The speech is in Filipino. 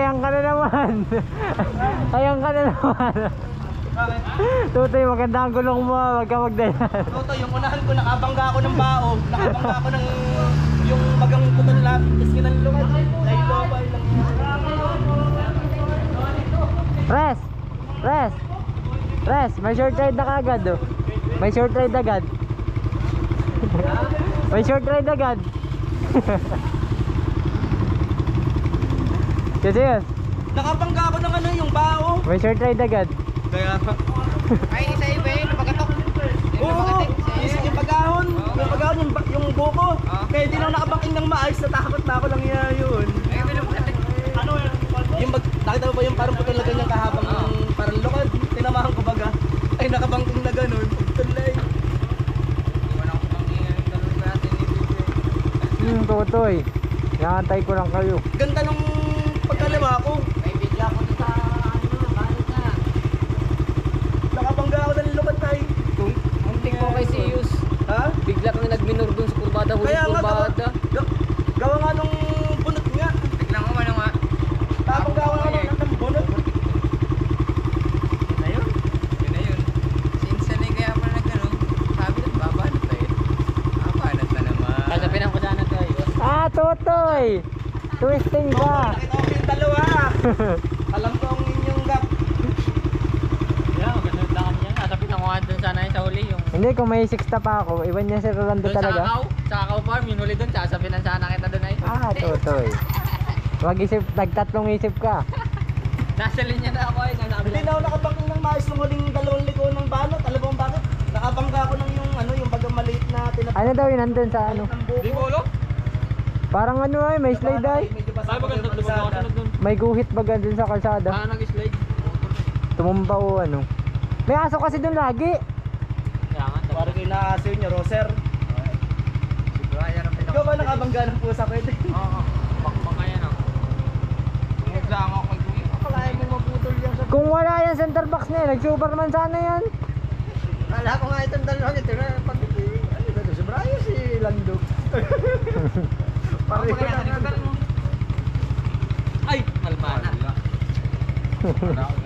Ayan ka na naman. Ayan ka na naman. Tutoy, maganda ang gulong mo. Huwag ka magdayan. Toto, yung unahan ko, nakabangga ako ng bao. Nakabangga ako ng yung magang kutan lang. Tapos kinanlungan. Dahil lobay lang. Res! Res! Res! May short ride na kagad oh. May short ride agad. May short ride agad. Kasi yun. Nakabangga ako ng ano, yung bao. May short ride agad. Kaya Ay, isa iba yun, napagatok. oo, yung pagahon, yung buko. Kaya hindi na ako nakabangking ng maayos, natakot na ako lang yun. Ay, pinapagatok. Yung nakita mo ba yung parang putol na ganyan kahabang parang lokad, tinamahan ko baga. Ay nakabangking na ganun, tulay. Iwan ako pang dalawin natin ni Bibi. Tutoy. Nakantay ko lang kayo. Ganda nung pagkaliwa ko. May bigla ko doon sa balit na. Nakabangga ako ng lokad tayo. Muntik ko kay Siyus. Ha? Bigla kang nagminor doon sa kurbada, huli Kaya nga kurbada. gawa nga nung bunot nga. Bigla ko ano nga. Nakabangga ako ng bunot. Yun na yun. Yun na yun. Sinsan ay kaya pala nagano. Sabi na, babanat tayo. Babanat na naman. Kasapin ko sana tayo. Tutoy! Twisting ka! Nakita ko yung dalawa. Alam ko ang inyong gap. Yeah, maganda yung daan niya. Kasapin ako nga doon sana sa huli yung... Hindi, kung may 6 pa ako, iwan niya si Rolando Doon sa talaga. Kakao Farm, yun huli doon. Sasabihin sana kita doon ay. Tutoy. Wag isip, nagtatlong isip ka. Nasa linya na ako ay. Hindi na ako nakabangking ng maayos ng huling dalawang liko ng balot. Alam mo bakit? Nakabangga ako ng yung ano, yung bagang maliit na tinatawag. Ano daw yun, nandun sa ano? Ng buko. Di ko ulo? Parang ano ay, may slide ay. Medyo basa Sabi pa maganda yung doon kalsada. ako doon. May guhit baga dun sa kalsada. Baka nag-slide. Tumumba o ano. May aso kasi dun lagi. Kaya nga. Parang kayo nakasayo nyo, Roser. Si Brian ang Ikaw ba nakabangga ng pusa pwede? Oo. Bakbang kaya na. Maglang ako kay Kuya. Akalain mo maputol yan sa... Kung wala yan center box na yan, nag-superman sana yan. Kala ko nga itong dalawa ito na pag... Ano ba ito? Si Brian, si Lando. Pareho Kaya na mo. Ay! Kalmana. Wala ko